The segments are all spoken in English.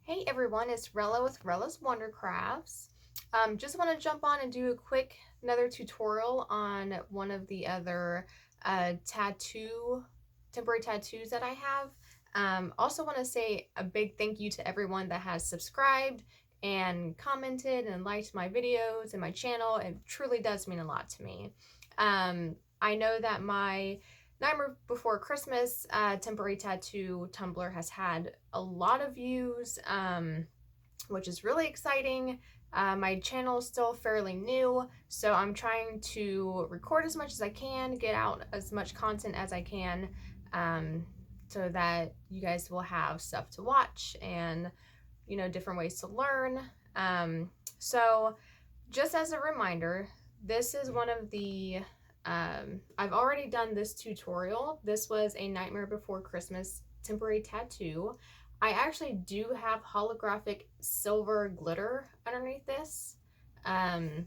Hey everyone, it's Rella with Rella's Wondercrafts. Just want to jump on and do a quick another tutorial on one of the other temporary tattoos that I have. Also want to say a big thank you to everyone that has subscribed and commented and liked my videos and my channel. It truly does mean a lot to me. I know that my Nightmare Before Christmas temporary tattoo Tumbler has had a lot of views, which is really exciting. My channel is still fairly new, so I'm trying to record as much as I can, get out as much content as I can, so that you guys will have stuff to watch and, you know, different ways to learn. So just as a reminder, this is one of the I've already done this tutorial. This was a Nightmare Before Christmas temporary tattoo. I actually do have holographic silver glitter underneath this. And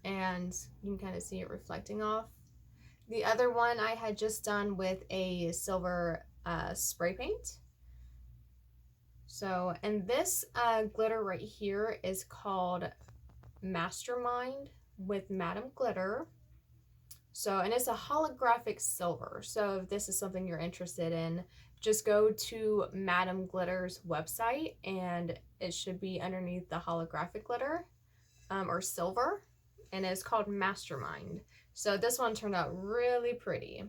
you can kind of see it reflecting off. The other one I had just done with a silver spray paint. So, and this glitter right here is called Mastermind with Madame Glitter. So, and it's a holographic silver. So if this is something you're interested in, just go to Madame Glitter's website and it should be underneath the holographic glitter or silver, and it's called Mastermind. So this one turned out really pretty.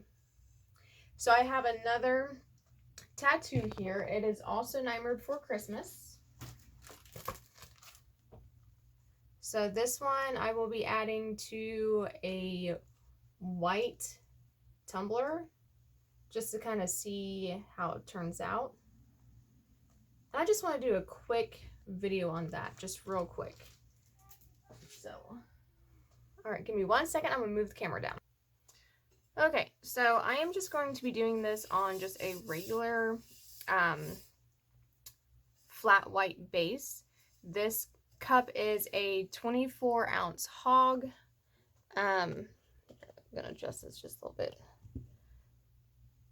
So I have another tattoo here. It is also Nightmare Before Christmas. So this one I will be adding to a white tumbler just to kind of see how it turns out. And I just want to do a quick video on that, just real quick. So, all right, give me 1 second. I'm gonna move the camera down. Okay, so I am just going to be doing this on just a regular flat white base. This cup is a 24-ounce hog. I'm gonna adjust this just a little bit.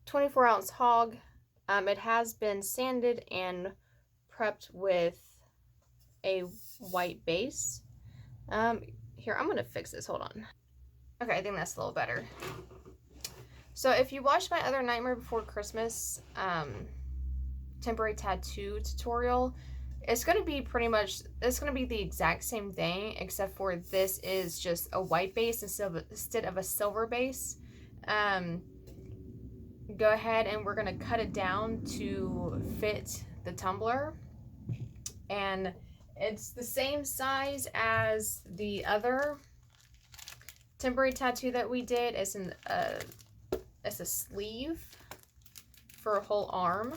24-ounce hog. It has been sanded and prepped with a white base. Here, I'm gonna fix this, hold on. Okay, I think that's a little better. So if you watched my other Nightmare Before Christmas temporary tattoo tutorial, it's gonna be the exact same thing, except for this is just a white base instead of a silver base. Go ahead and we're gonna cut it down to fit the tumbler, and it's the same size as the other temporary tattoo that we did. It's a sleeve for a whole arm.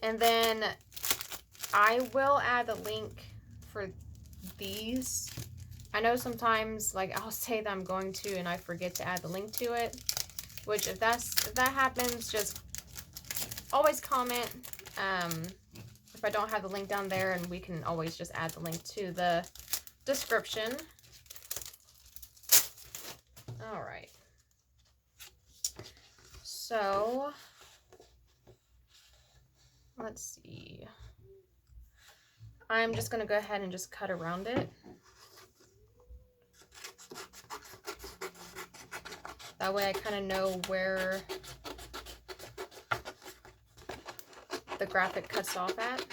And then I will add a link for these. I know sometimes, like, I'll say that I'm going to and I forget to add the link to it, which if that happens, just always comment if I don't have the link down there, and we can always just add the link to the description. All right, so let's see. I'm just gonna go ahead and just cut around it. That way I kind of know where the graphic cuts off at.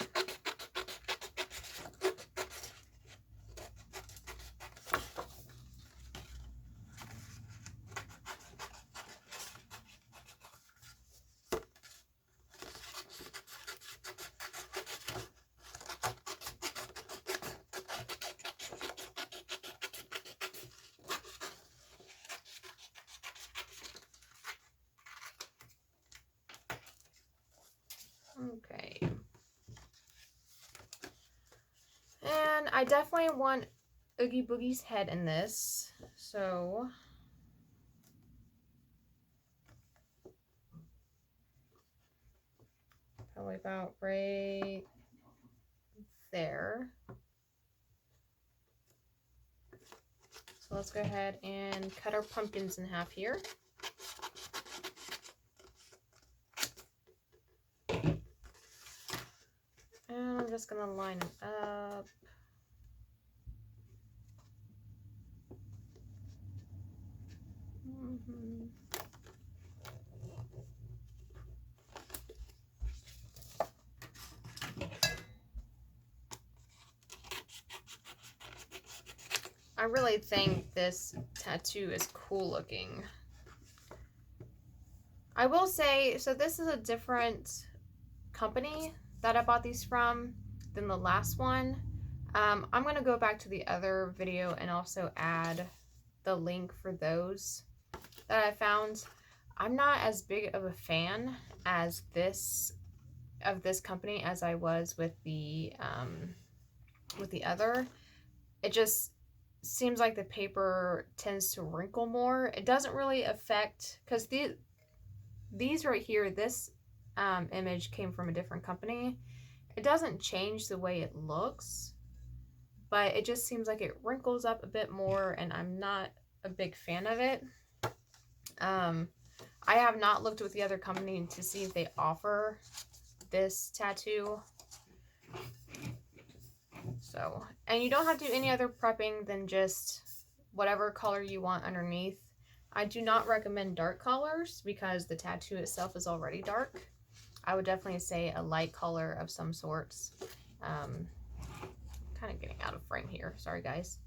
Okay. And I definitely want Oogie Boogie's head in this, so probably about right there. So So let's go ahead and cut our pumpkins in half here. And I'm just gonna line them up. I really think this tattoo is cool looking. I will say, so this is a different company that I bought these from than the last one. I'm going to go back to the other video and also add the link for those that I found. I'm not as big of a fan as this company as I was with the other. It just seems like the paper tends to wrinkle more. It doesn't really affect, because these right here, this image came from a different company. It doesn't change the way it looks, but it just seems like it wrinkles up a bit more, and I'm not a big fan of it. I have not looked with the other company to see if they offer this tattoo. So, and you don't have to do any other prepping than just whatever color you want underneath. I do not recommend dark colors because the tattoo itself is already dark. I would definitely say a light color of some sorts. Kind of getting out of frame here. Sorry, guys.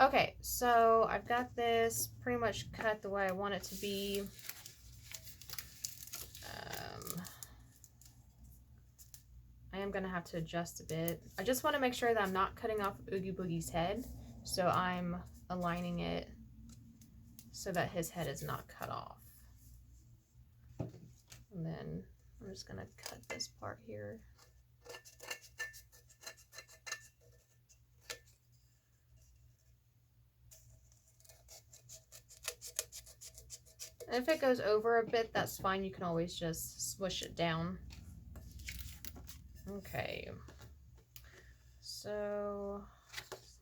Okay, so I've got this pretty much cut the way I want it to be. I am going to have to adjust a bit. I just want to make sure that I'm not cutting off Oogie Boogie's head. So I'm aligning it so that his head is not cut off. And then I'm just going to cut this part here. And if it goes over a bit, that's fine. You can always just swish it down. Okay, so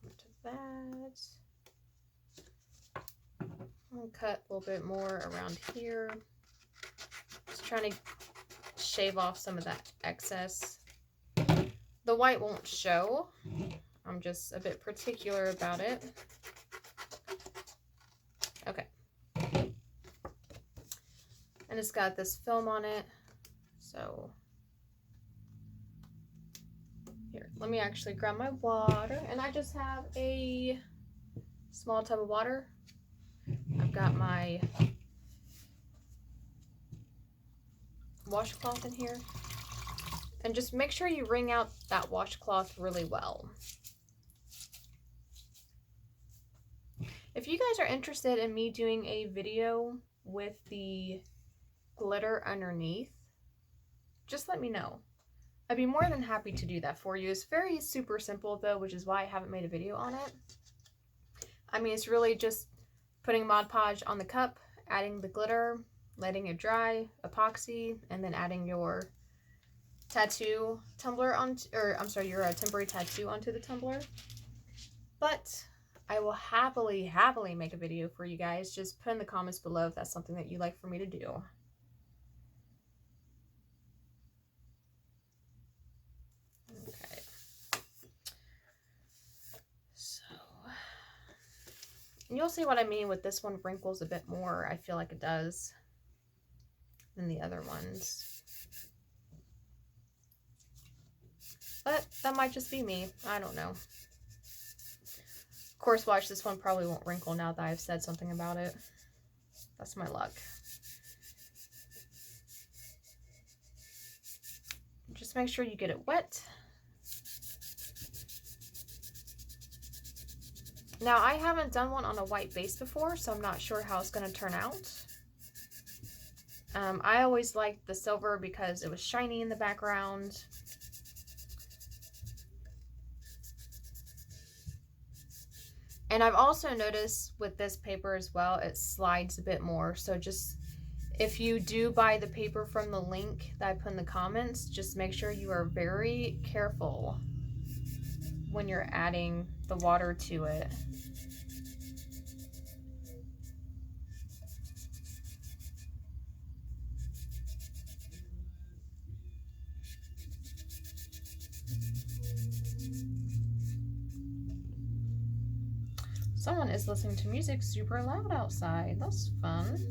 to that, I'll cut a little bit more around here. Just trying to shave off some of that excess. The white won't show. I'm just a bit particular about it. Okay. And it's got this film on it, so here, let me actually grab my water, and I just have a small tub of water. I've got my washcloth in here, and just make sure you wring out that washcloth really well. If you guys are interested in me doing a video with the glitter underneath, just let me know. I'd be more than happy to do that for you. It's very super simple though, which is why I haven't made a video on it. I mean, it's really just putting Mod Podge on the cup, adding the glitter, letting it dry, epoxy, and then adding your tattoo tumbler onto, or I'm sorry, your temporary tattoo onto the tumbler. But I will happily make a video for you guys. Just put in the comments below if that's something that you'd like for me to do. Okay. So, and you'll see what I mean with this one wrinkles a bit more. I feel like it does than the other ones. But that might just be me. I don't know. Of course, watch, this one probably won't wrinkle now that I've said something about it. That's my luck. Just make sure you get it wet. Now, I haven't done one on a white base before, so I'm not sure how it's going to turn out. I always liked the silver because it was shiny in the background. And I've also noticed with this paper as well, it slides a bit more. So just, if you do buy the paper from the link that I put in the comments, just make sure you are very careful when you're adding the water to it. Someone is listening to music super loud outside. That's fun.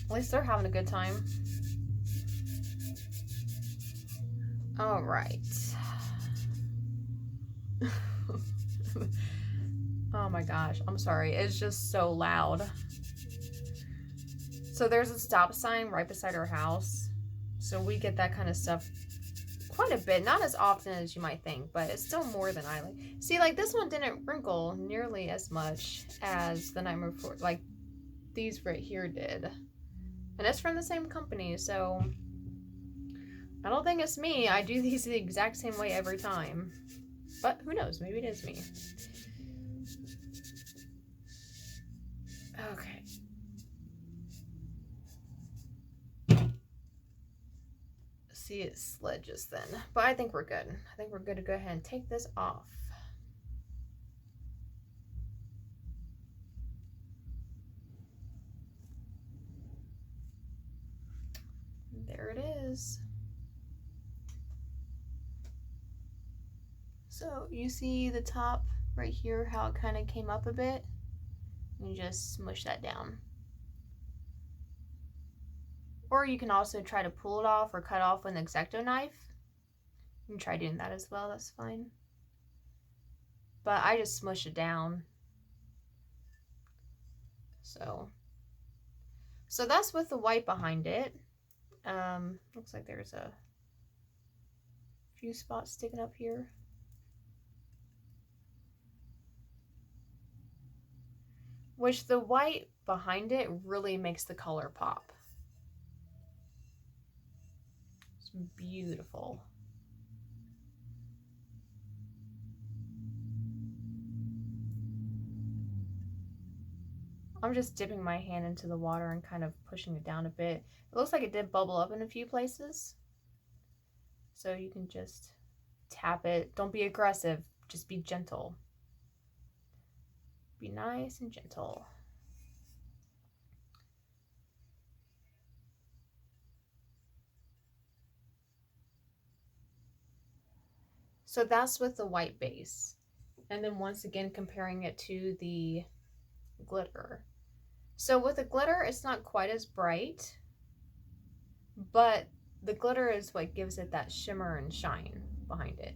At least they're having a good time. All right. Oh my gosh, I'm sorry. It's just so loud. So there's a stop sign right beside our house. So we get that kind of stuff quite a bit. Not as often as you might think, but it's still more than I like. See, like this one didn't wrinkle nearly as much as the Nightmare Before, like these right here did. And it's from the same company, so I don't think it's me. I do these the exact same way every time. But who knows? Maybe it is me. Okay. See, it slid just then. But I think we're good. I think we're good to go ahead and take this off. There it is. So you see the top right here, how it kind of came up a bit? You just smush that down. Or you can also try to pull it off or cut off with an X-Acto knife. You can try doing that as well, that's fine. But I just smush it down. So that's with the white behind it. Looks like there's a few spots sticking up here. Which the white behind it really makes the color pop. It's beautiful. I'm just dipping my hand into the water and kind of pushing it down a bit. It looks like it did bubble up in a few places. So you can just tap it. Don't be aggressive, just be gentle. Be nice and gentle. So that's with the white base. And then once again, comparing it to the glitter. So with the glitter, it's not quite as bright, but the glitter is what gives it that shimmer and shine behind it.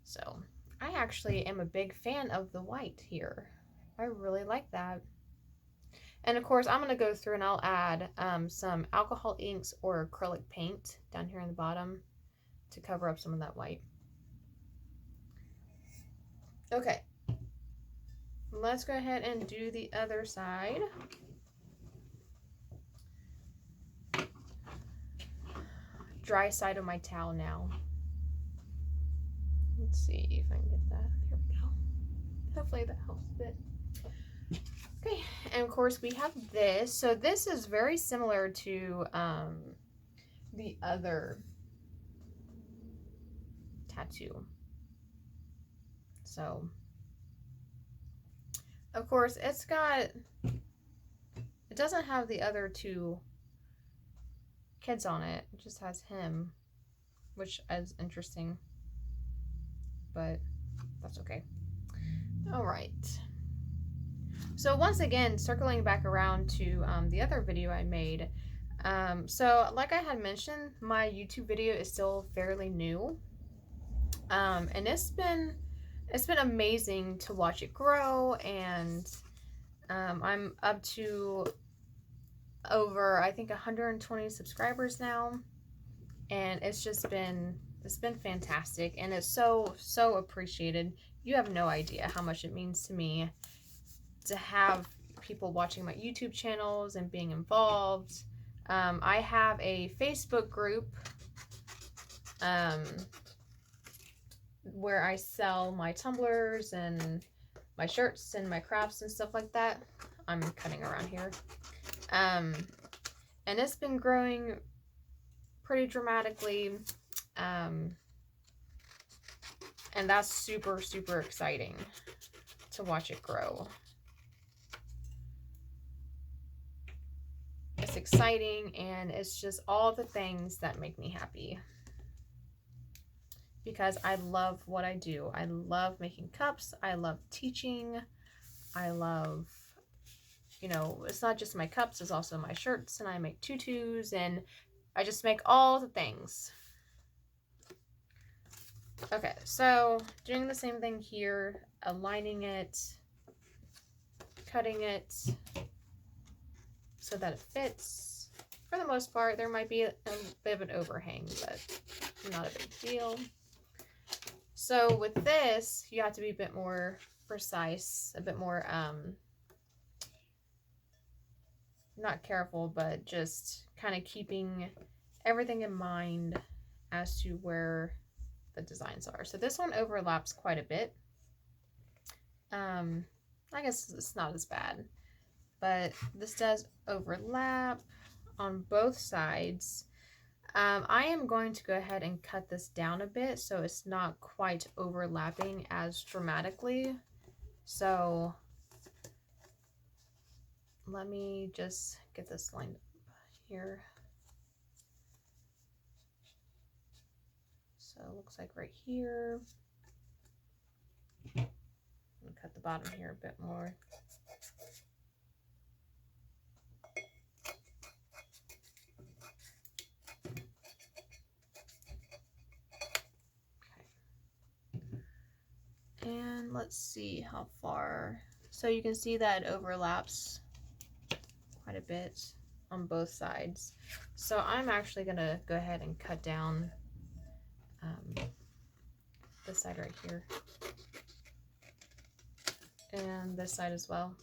So I actually am a big fan of the white here. I really like that. And of course, I'm going to go through and I'll add some alcohol inks or acrylic paint down here in the bottom to cover up some of that white. Okay, let's go ahead and do the other side. Dry side of my towel now. Let's see if I can get that. There we go. Hopefully that helps a bit. Okay, and of course we have this. So this is very similar to the other tattoo. So, of course, it doesn't have the other two kids on it. It just has him, which is interesting, but that's okay. All right. So once again, circling back around to the other video I made. So like I had mentioned, my YouTube video is still fairly new. And it's been amazing to watch it grow, and I'm up to over, I think, 120 subscribers now, and it's been fantastic, and it's so appreciated. You have no idea how much it means to me to have people watching my YouTube channels and being involved. I have a Facebook group where I sell my tumblers and my shirts and my crafts and stuff like that. I'm cutting around here. And it's been growing pretty dramatically. And that's super exciting to watch it grow. It's exciting, and it's just all the things that make me happy. because I love what I do. I love making cups. I love teaching. I love, you know, it's not just my cups, it's also my shirts, and I make tutus, and I just make all the things. Okay, so doing the same thing here, aligning it, cutting it so that it fits. For the most part, there might be a bit of an overhang, but not a big deal. So with this, you have to be a bit more precise, a bit more, not careful, but just kind of keeping everything in mind as to where the designs are. So this one overlaps quite a bit. I guess it's not as bad, but this does overlap on both sides. I am going to go ahead and cut this down a bit so it's not quite overlapping as dramatically. So let me just get this lined up here. So it looks like right here. I'm gonna cut the bottom here a bit more. And let's see how far. So you can see that it overlaps quite a bit on both sides. So I'm actually gonna go ahead and cut down this side right here. And this side as well.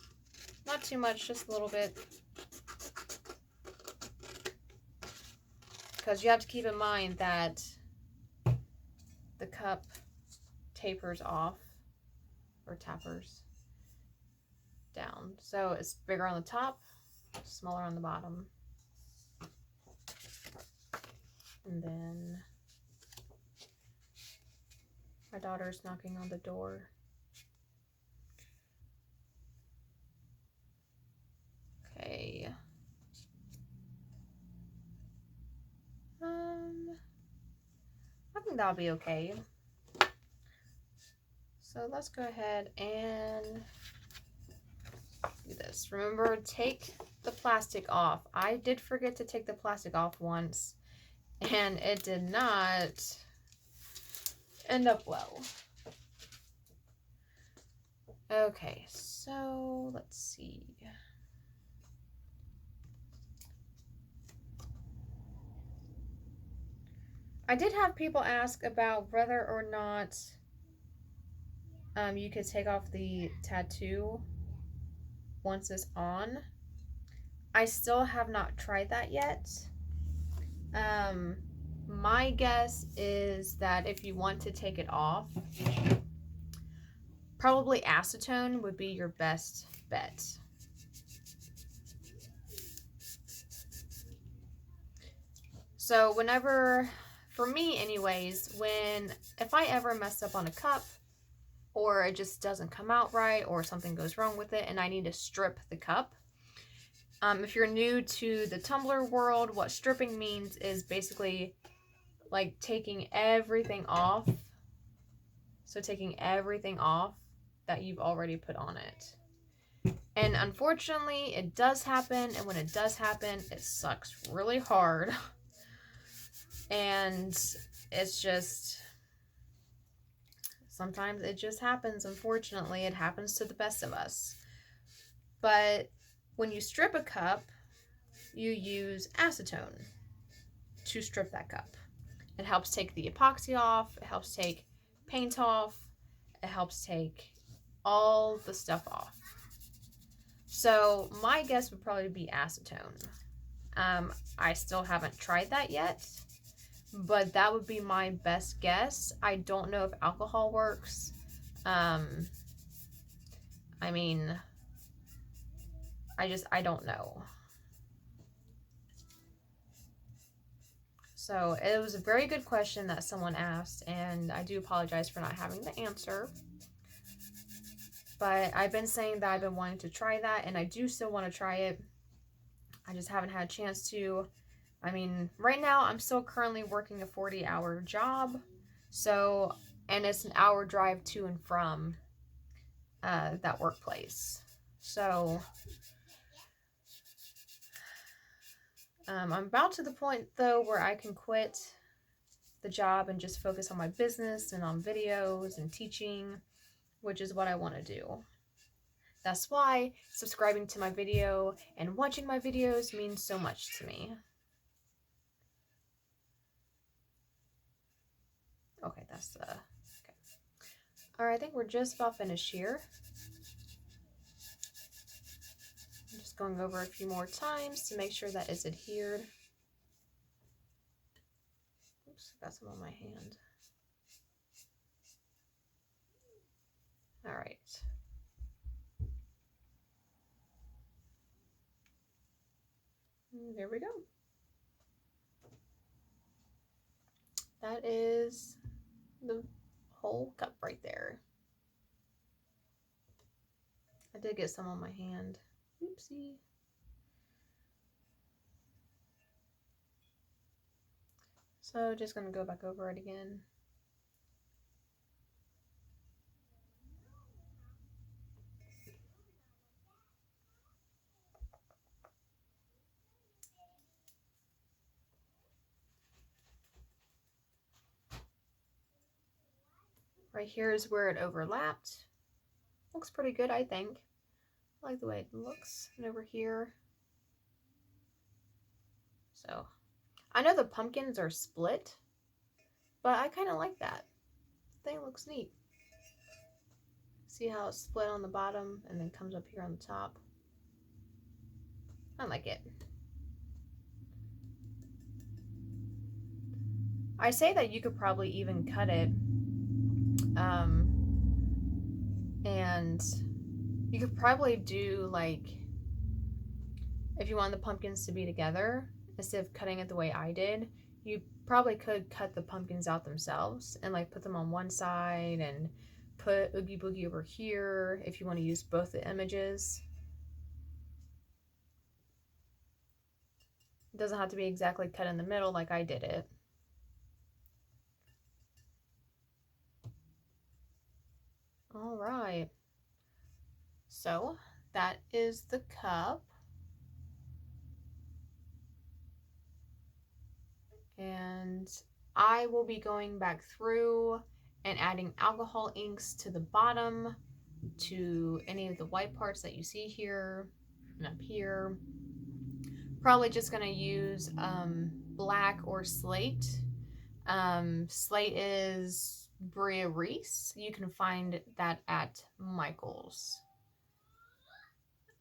Not too much, just a little bit. Because you have to keep in mind that the cup tapers off, or tapers down. So it's bigger on the top, smaller on the bottom. And then my daughter's knocking on the door. Okay. I think that'll be okay. So let's go ahead and do this. Remember, take the plastic off. I did forget to take the plastic off once, and it did not end up well. Okay, so let's see. I did have people ask about whether or not you could take off the tattoo once it's on. I still have not tried that yet. My guess is that if you want to take it off, probably acetone would be your best bet. So whenever, for me anyways, if I ever mess up on a cup, or it just doesn't come out right, or something goes wrong with it and I need to strip the cup. If you're new to the Tumbler world, what stripping means is basically like taking everything off. So taking everything off that you've already put on it. And unfortunately, it does happen, and when it does happen, it sucks really hard. And it's just, sometimes it just happens. Unfortunately, it happens to the best of us. But when you strip a cup, you use acetone to strip that cup. It helps take the epoxy off, it helps take paint off, it helps take all the stuff off. So my guess would probably be acetone. I still haven't tried that yet, but that would be my best guess. I don't know if alcohol works. I mean, I don't know. So it was a very good question that someone asked, and I do apologize for not having the answer. But I've been saying that I've been wanting to try that, and I do still want to try it. I just haven't had a chance to. I mean, right now I'm still currently working a 40-hour job, So, and it's an hour drive to and from that workplace. So, I'm about to the point though where I can quit the job and just focus on my business and on videos and teaching, which is what I want to do. That's why subscribing to my video and watching my videos means so much to me. Okay, that's okay. All right, I think we're just about finished here. I'm just going over a few more times to make sure that it's adhered. Oops, got some on my hand. All right. There we go. That is the whole cup right there. I did get some on my hand. Oopsie. So just gonna go back over it again. Right here is where it overlapped. Looks pretty good, I think. I like the way it looks. And over here. So, I know the pumpkins are split, but I kind of like that. The thing looks neat. See how it's split on the bottom and then comes up here on the top? I like it. I say that you could probably even cut it and you could probably do like, if you want the pumpkins to be together, instead of cutting it the way I did, you probably could cut the pumpkins out themselves and like put them on one side and put Oogie Boogie over here if you want to use both the images. It doesn't have to be exactly cut in the middle like I did it. All right. So that is the cup. And I will be going back through and adding alcohol inks to the bottom, to any of the white parts that you see here and up here. Probably just going to use black or slate. Slate is Bria Reese. You can find that at Michael's.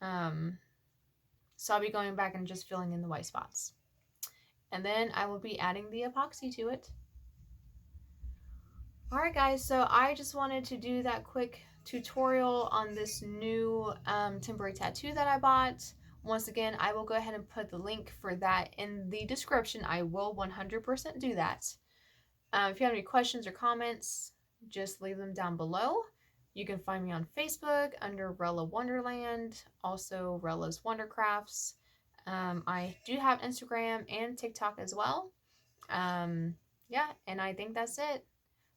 So I'll be going back and just filling in the white spots. And then I will be adding the epoxy to it. Alright guys, so I just wanted to do that quick tutorial on this new temporary tattoo that I bought. Once again, I will go ahead and put the link for that in the description. I will 100% do that. If you have any questions or comments, just leave them down below. You can find me on Facebook under Rella Wonderland, also Rella's Wondercrafts. I do have Instagram and TikTok as well. Yeah, and I think that's it.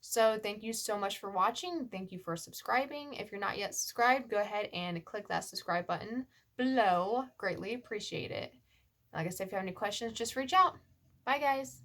So thank you so much for watching. Thank you for subscribing. If you're not yet subscribed, go ahead and click that subscribe button below. Greatly appreciate it. Like I said, if you have any questions, just reach out. Bye, guys.